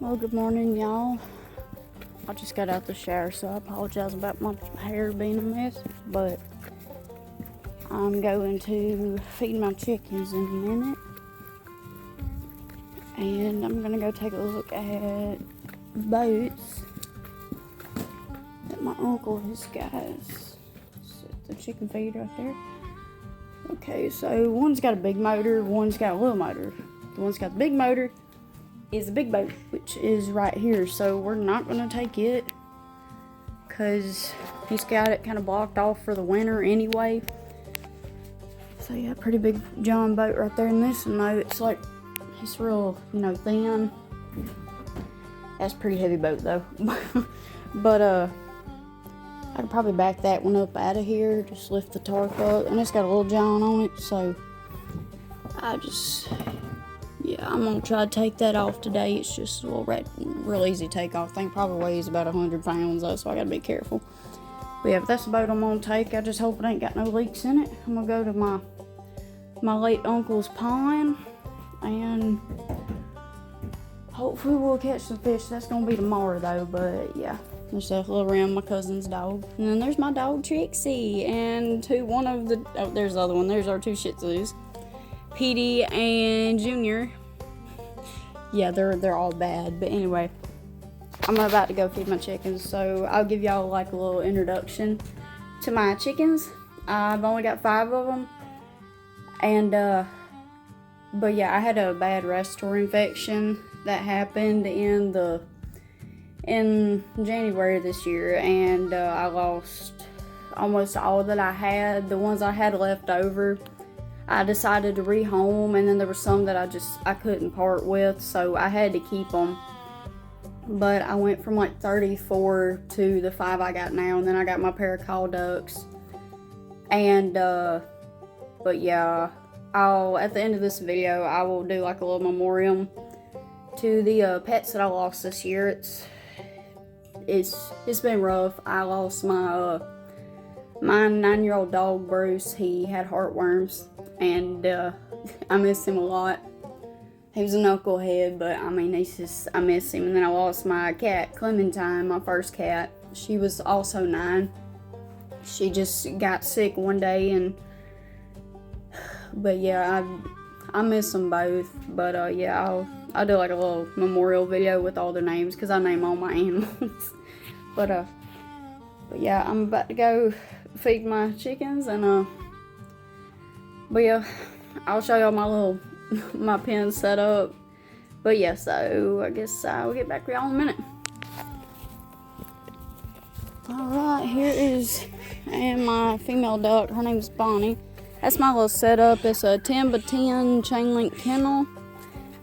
Well, good morning, y'all. I just got out the shower, so I apologize about my hair being a mess, but I'm going to feed my chickens in a minute. And I'm gonna go take a look at boats that my uncle has got. The chicken feed right there. Okay, so one's got a big motor, one's got a little motor. The one's got the big motor is the big boat, which is right here. So we're not gonna take it because he's got it kind of blocked off for the winter anyway. So yeah, pretty big John boat right there. And this one though, it's real, thin. That's a pretty heavy boat though. But I could probably back that one up out of here, just lift the tarp up, and it's got a little John on it, so I'm gonna try to take that off today. It's just a little real easy take off. I think probably weighs about 100 pounds though, so I gotta be careful. But yeah, that's the boat I'm gonna take. I just hope it ain't got no leaks in it. I'm gonna go to my late uncle's pond, and hopefully we'll catch some fish. That's gonna be tomorrow though, but yeah. There's a little around my cousin's dog. And then there's my dog Trixie, and there's the other one. There's our two Shih Tzus, Petey and Junior. Yeah, they're all bad, but anyway, I'm about to go feed my chickens, so I'll give y'all like a little introduction to my chickens. I've only got 5 of them, and but yeah, I had a bad respiratory infection that happened in January this year, and I lost almost all that I had. The ones I had left over, I decided to rehome, and then there were some that I couldn't part with, so I had to keep them. But I went from like 34 to the 5 I got now, and then I got my pair of call ducks. And but yeah, at the end of this video I will do like a little memoriam to the pets that I lost this year. It's been rough. I lost my 9-year-old dog Bruce. He had heartworms, and I miss him a lot. He was a knucklehead, but I miss him. And then I lost my cat Clementine, my first cat. She was also 9. She just got sick one day, but yeah, I miss them both. But yeah, I'll do like a little memorial video with all their names, because I name all my animals. But yeah, I'm about to go feed my chickens, and but yeah, I'll show y'all my pen set up. But yeah, so I guess I'll get back to y'all in a minute. Alright, here is my female duck. Her name is Bonnie. That's my little setup. It's a 10 by 10 chain link kennel.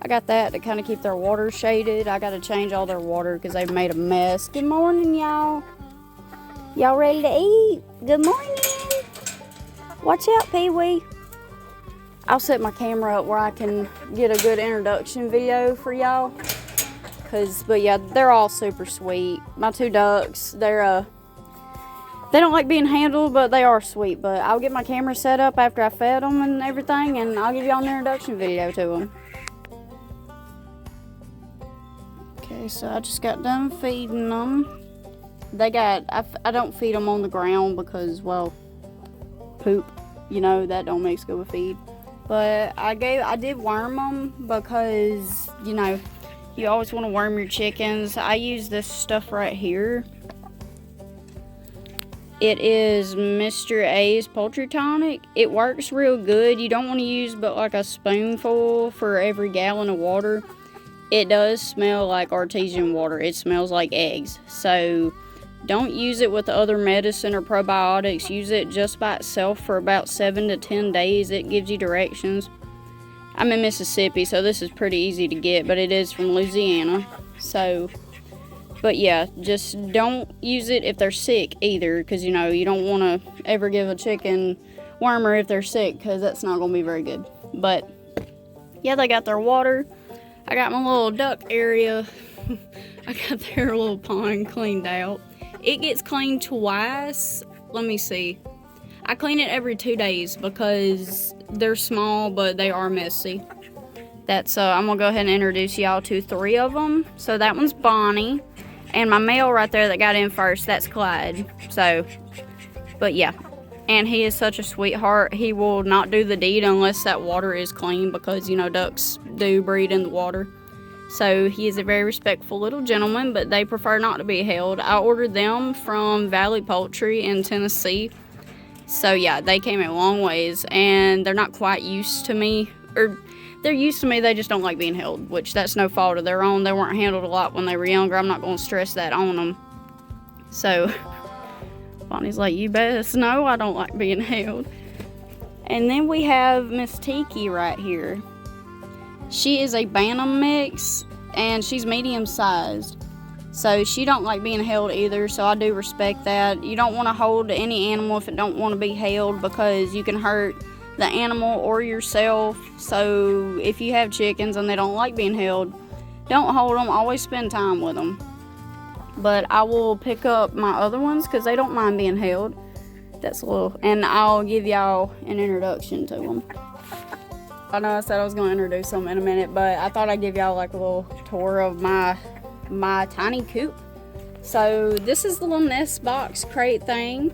I got that to kind of keep their water shaded. I got to change all their water because they've made a mess. Good morning, y'all. Y'all ready to eat? Good morning. Watch out, Pee-wee. I'll set my camera up where I can get a good introduction video for y'all. But yeah, they're all super sweet. My 2 ducks, they don't like being handled, but they are sweet. But I'll get my camera set up after I fed them and everything, and I'll give y'all an introduction video to them. Okay, so I just got done feeding them. I don't feed them on the ground because, well, poop, that don't mix good with feed. But I did worm them because, you always want to worm your chickens. I use this stuff right here. It is Mr. A's Poultry Tonic. It works real good. You don't want to use but like a spoonful for every gallon of water. It does smell like artesian water. It smells like eggs. So don't use it with other medicine or probiotics. Use it just by itself for about 7 to 10 days. It gives you directions. I'm in Mississippi, so this is pretty easy to get, but it is from Louisiana. So, but yeah, just don't use it if they're sick either, because you don't want to ever give a chicken wormer if they're sick, because that's not going to be very good. But yeah, they got their water. I got my little duck area. I got their little pond cleaned out. It gets cleaned twice. Let me see. I clean it every 2 days because they're small, but they are messy. That's I'm gonna go ahead and introduce y'all to 3 of them. So that one's Bonnie, and my male right there that got in first, that's Clyde. So, but yeah, and he is such a sweetheart. He will not do the deed unless that water is clean, because you know ducks do breed in the water. So he is a very respectful little gentleman, but they prefer not to be held. I ordered them from Valley Poultry in Tennessee. So yeah, they came a long ways, and they're not quite used to me, or they're used to me, they just don't like being held, which that's no fault of their own. They weren't handled a lot when they were younger. I'm not going to stress that on them. So Bonnie's like, you best know I don't like being held. And then we have Miss Tiki right here. She is a Bantam mix, and she's medium sized. So she don't like being held either, so I do respect that. You don't want to hold any animal if it don't want to be held, because you can hurt the animal or yourself. So if you have chickens and they don't like being held, don't hold them. Always spend time with them. But I will pick up my other ones because they don't mind being held. That's a little, and I'll give y'all an introduction to them. I know I said I was going to introduce them in a minute, but I thought I'd give y'all like a little tour of my tiny coop. So this is the little nest box crate thing.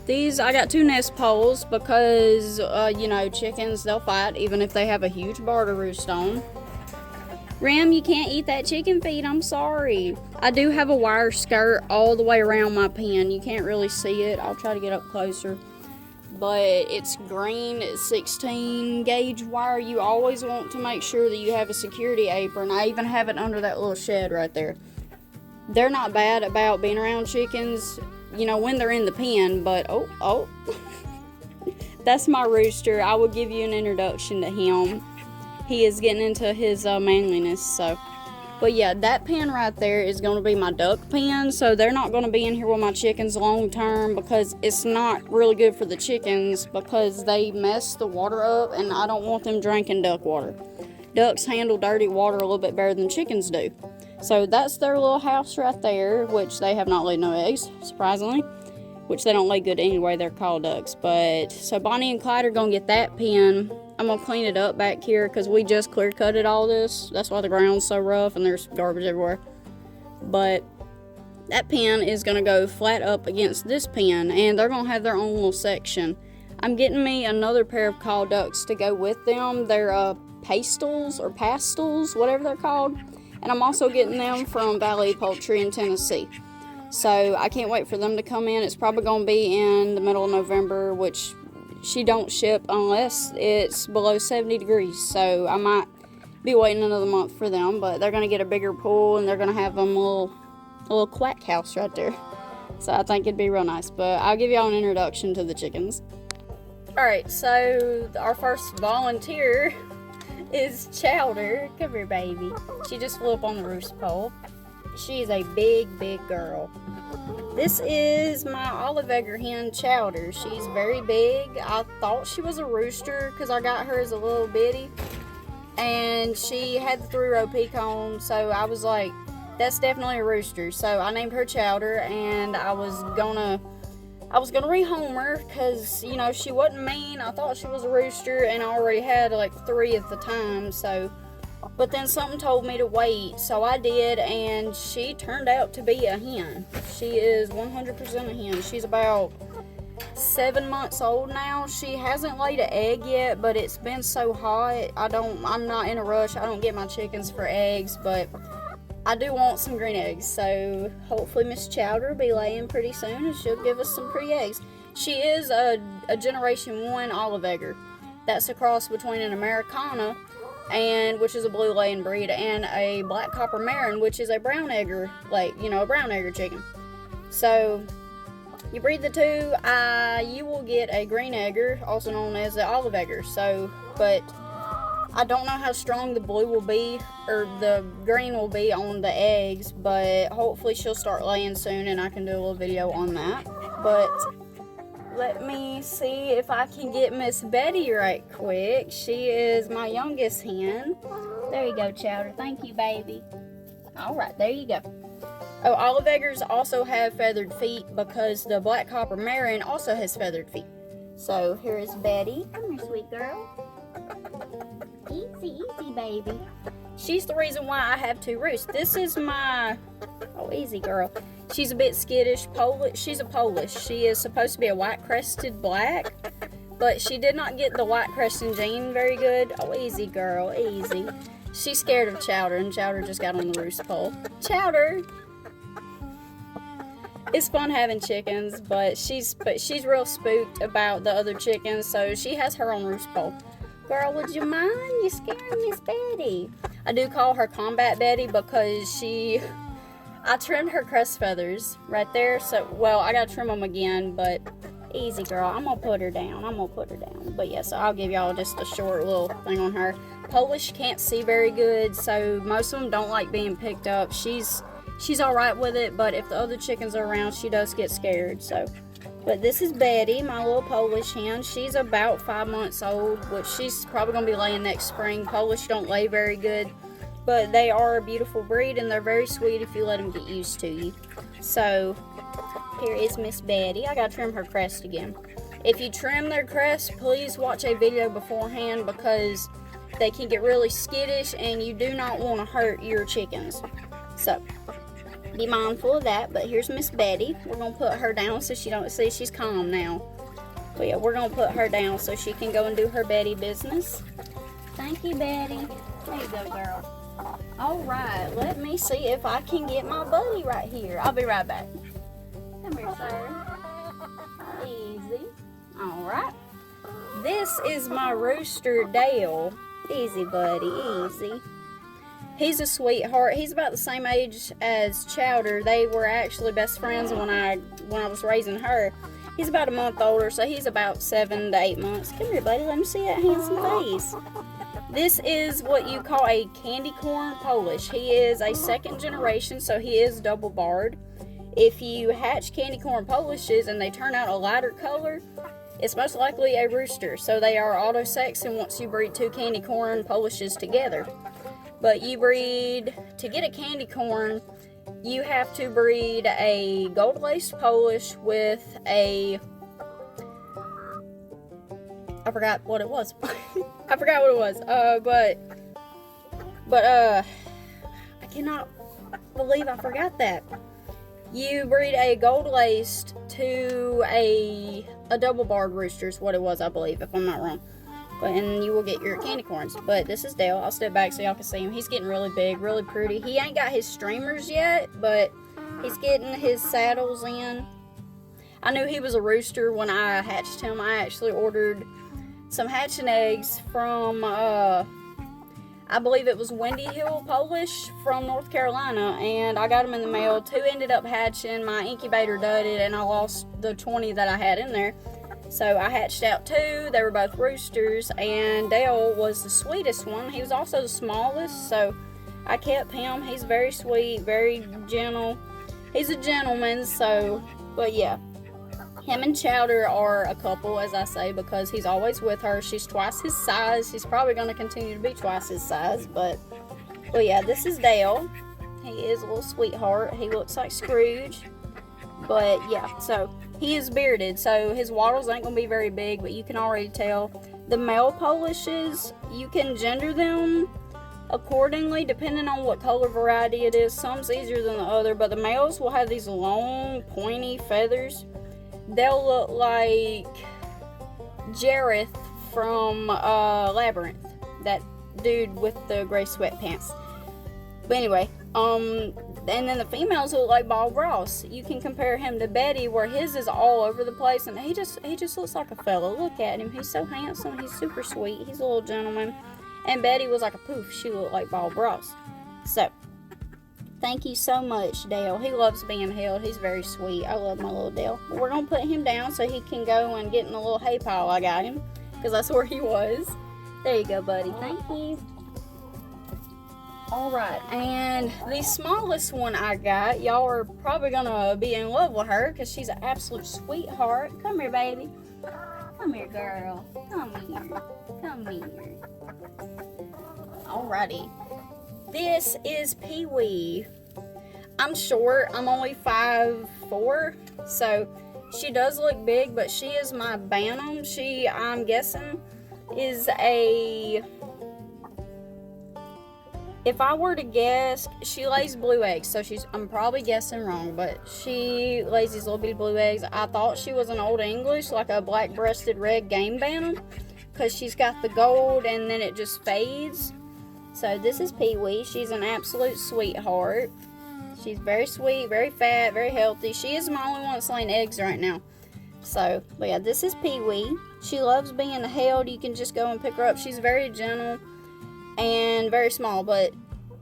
These, I got 2 nest poles because, you know, chickens, they'll fight even if they have a huge bar to roost on. Rim, you can't eat that chicken feed, I'm sorry. I do have a wire skirt all the way around my pen. You can't really see it. I'll try to get up closer. But it's green, it's 16 gauge wire. You always want to make sure that you have a security apron. I even have it under that little shed right there. They're not bad about being around chickens, you know, when they're in the pen, but oh, that's my rooster. I will give you an introduction to him. He is getting into his manliness, so. But yeah, that pen right there is going to be my duck pen, so they're not going to be in here with my chickens long term, because it's not really good for the chickens, because they mess the water up, and I don't want them drinking duck water. Ducks handle dirty water a little bit better than chickens do. So that's their little house right there, which they have not laid no eggs, surprisingly, which they don't lay good anyway. They're called ducks. But so Bonnie and Clyde are going to get that pen. I'm going to clean it up back here because we just clear cutted all this. That's why the ground's so rough and there's garbage everywhere. But that pen is going to go flat up against this pen, and they're going to have their own little section. I'm getting me another pair of call ducks to go with them. They're pastels or pastels, whatever they're called. And I'm also getting them from Valley Poultry in Tennessee. So I can't wait for them to come in. It's probably going to be in the middle of November, which she don't ship unless it's below 70 degrees. So I might be waiting another month for them. But they're going to get a bigger pool, and they're going to have them a little quack house right there. So I think it'd be real nice. But I'll give y'all an introduction to the chickens. Alright, so our first volunteer is Chowder. Come here, baby. She just flew up on the roost pole. She is a big girl. This is my olive egger hen, Chowder. She's very big. I thought she was a rooster because I got her as a little bitty, and she had the 3-row peak on, so I was like, that's definitely a rooster. So I named her Chowder, and I was gonna rehome her because, you know, she wasn't mean. I thought she was a rooster, and I already had like 3 at the time, so. But then something told me to wait, so I did, and she turned out to be a hen. She is 100% a hen. She's about 7 months old now. She hasn't laid an egg yet, but it's been so hot. I'm not in a rush. I don't get my chickens for eggs, but I do want some green eggs, so hopefully Miss Chowder will be laying pretty soon, and she'll give us some pretty eggs. She is a Generation 1 olive egger. That's a cross between an Americana, which is a blue laying breed, and a black copper Marin, which is a brown egger, a brown egger chicken. So you breed the two, you will get a green egger, also known as the olive egger. So, but I don't know how strong the blue will be, or the green will be on the eggs, but hopefully she'll start laying soon, and I can do a little video on that. But let me see if I can get Miss Betty right quick. She is my youngest hen. There you go, Chowder. Thank you, baby. All right, there you go. Oh, olive eggers also have feathered feet because the black copper Marin also has feathered feet. So here is Betty. Come here, sweet girl. Easy, easy, baby. She's the reason why I have 2 roosts. This is my, oh, easy girl. She's a bit skittish, Polish. She's a Polish. She is supposed to be a white-crested black, but she did not get the white-crested gene very good. Oh, easy girl, easy. She's scared of Chowder, and Chowder just got on the roost pole. Chowder! It's fun having chickens, but she's real spooked about the other chickens, so she has her own roost pole. Girl, would you mind? You're scaring Miss Betty. I do call her Combat Betty because I trimmed her crest feathers right there, so, well, I gotta trim them again, but easy girl, I'm gonna put her down. But yeah, so I'll give y'all just a short little thing on her. Polish can't see very good, so most of them don't like being picked up. She's alright with it, but if the other chickens are around, she does get scared, so. But this is Betty, my little Polish hen. She's about 5 months old, which she's probably going to be laying next spring. Polish don't lay very good, but they are a beautiful breed, and they're very sweet if you let them get used to you. So, here is Miss Betty. I got to trim her crest again. If you trim their crest, please watch a video beforehand because they can get really skittish, and you do not want to hurt your chickens. So, be mindful of that. But here's Miss Betty. We're going to put her down so she don't see. She's calm now. But yeah, we're going to put her down so she can go and do her Betty business. Thank you, Betty. There you go, girl. Alright, let me see if I can get my buddy right here. I'll be right back. Come here, sir. Easy. Alright. This is my rooster, Dale. Easy, buddy. Easy. He's a sweetheart. He's about the same age as Chowder. They were actually best friends when I was raising her. He's about a month older, so he's about 7 to 8 months. Come here, buddy. Let me see that handsome face. This is what you call a candy corn Polish. He is a 2nd generation, so he is double barred. If you hatch candy corn Polishes and they turn out a lighter color, it's most likely a rooster. So they are auto-sexing once you breed 2 candy corn Polishes together. But you breed, to get a candy corn, you have to breed a gold-laced Polish with a, I forgot what it was. I cannot believe I forgot that. You breed a gold-laced to a double-barred rooster is what it was, I believe, if I'm not wrong. And you will get your candy corns. But this is Dale. I'll step back so y'all can see him. He's getting really big, really pretty. He ain't got his streamers yet, but he's getting his saddles in. I knew he was a rooster when I hatched him. I actually ordered some hatching eggs from, I believe it was Windy Hill Polish from North Carolina, and I got them in the mail. 2 ended up hatching. My incubator dudded, and I lost the 20 that I had in there. So I hatched out 2. They were both roosters, and Dale was the sweetest one. He was also the smallest, so I kept him. He's very sweet, very gentle. He's a gentleman, so, but yeah. Him and Chowder are a couple, as I say, because he's always with her. She's twice his size. He's probably going to continue to be twice his size, but yeah, this is Dale. He is a little sweetheart. He looks like Scrooge, but yeah, so he is bearded, so his wattles ain't going to be very big, but you can already tell. The male Polishes, you can gender them accordingly, depending on what color variety it is. Some's easier than the other, but the males will have these long, pointy feathers. They'll look like Jareth from Labyrinth, that dude with the gray sweatpants. But anyway, and then the females look like Bob Ross. You can compare him to Betty, where his is all over the place, and he just looks like a fella. Look at him. He's so handsome. He's super sweet. He's a little gentleman. And Betty was like a poof. She looked like Bob Ross. So, thank you so much, Dale. He loves being held. He's very sweet. I love my little Dale. But we're going to put him down so he can go and get in the little hay pile I got him, because that's where he was. There you go, buddy. Thank you. Alright, and the smallest one I got, y'all are probably going to be in love with her because she's an absolute sweetheart. Come here, baby. Come here, girl. Come here. Come here. Alrighty. This is Pee-wee. I'm short. I'm only 5'4", so she does look big, but she is my Bantam. She, I'm guessing, is a If I were to guess, she lays blue eggs, so I'm probably guessing wrong, but she lays these little bitty blue eggs. I thought she was an Old English, like a black-breasted red game bantam, because she's got the gold and then it just fades. So this is Pee-wee. She's an absolute sweetheart. She's very sweet, very fat, very healthy. She is my only one that's laying eggs right now. So, but yeah, this is Pee-wee. She loves being held. You can just go and pick her up. She's very gentle and very small, but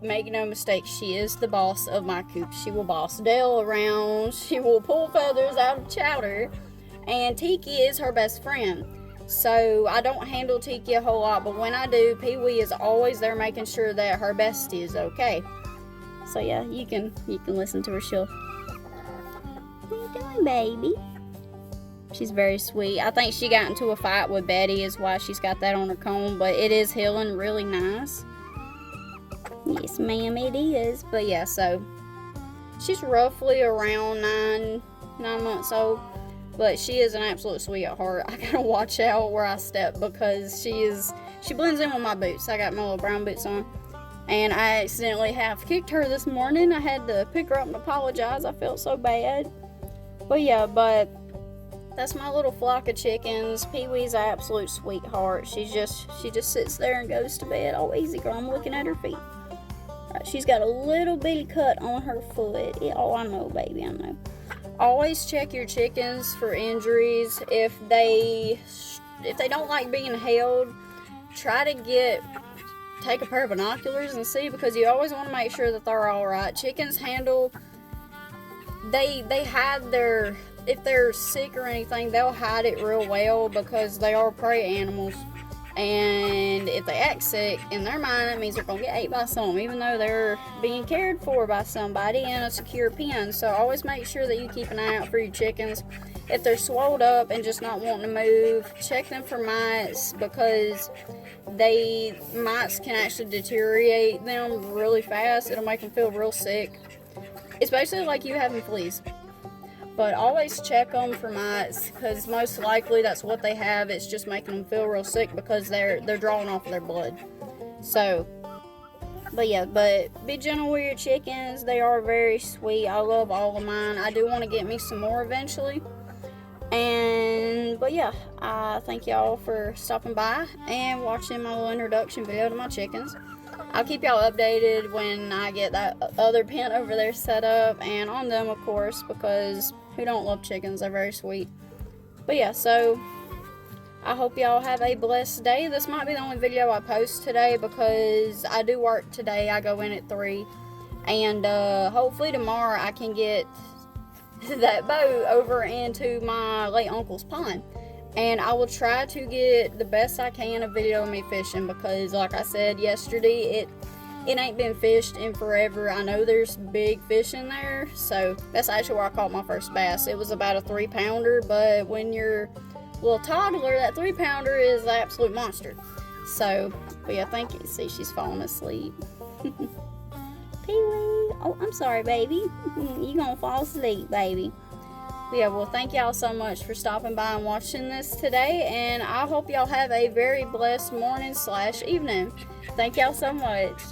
make no mistake, she is the boss of my coop. She will boss Dale around. She will pull feathers out of Chowder. And Tiki is her best friend. So I don't handle Tiki a whole lot, but when I do, Pee-wee is always there making sure that her bestie is okay. So yeah, you can listen to her. She'll, what are you doing, baby? She's very sweet. I think she got into a fight with Betty is why she's got that on her comb, but it is healing really nice. Yes, ma'am, it is. But yeah, so she's roughly around 9 months old, but she is an absolute sweetheart. I gotta watch out where I step because she blends in with my boots. I got my little brown boots on, and I accidentally half kicked her this morning. I had to pick her up and apologize. I felt so bad. But yeah, that's my little flock of chickens. Pee-wee's an absolute sweetheart. She just sits there and goes to bed. Oh, easy girl, I'm looking at her feet. Right, she's got a little bitty cut on her foot. Oh, I know, baby, I know. Always check your chickens for injuries. If they don't like being held, try to take a pair of binoculars and see, because you always want to make sure that they're all right. Chickens handle, they hide their, if they're sick or anything, they'll hide it real well because they are prey animals. And if they act sick, in their mind, it means they're going to get ate by some, even though they're being cared for by somebody in a secure pen. So always make sure that you keep an eye out for your chickens. If they're swelled up and just not wanting to move, check them for mites, because mites can actually deteriorate them really fast. It'll make them feel real sick, especially like you having fleas. But always check them for mites, because most likely that's what they have. It's just making them feel real sick because they're drawing off their blood. So, but yeah, but be gentle with your chickens. They are very sweet. I love all of mine. I do want to get me some more eventually. But yeah, I thank y'all for stopping by and watching my little introduction video to my chickens. I'll keep y'all updated when I get that other pen over there set up, and on them, of course, because who don't love chickens? They're very sweet. But yeah, so I hope y'all have a blessed day. This might be the only video I post today because I do work today. I go in at 3, and hopefully tomorrow I can get that boat over into my late uncle's pond, and I will try to get the best I can a video of me fishing, because like I said yesterday, it ain't been fished in forever. I know there's big fish in there, so that's actually where I caught my first bass. It was about a 3-pounder, but when you're a little toddler, that 3-pounder is an absolute monster. So, but yeah, thank you. See, she's falling asleep. Pee-wee. Oh, I'm sorry, baby. You gonna fall asleep, baby. But yeah, well, thank y'all so much for stopping by and watching this today, and I hope y'all have a very blessed morning/evening. Thank y'all so much.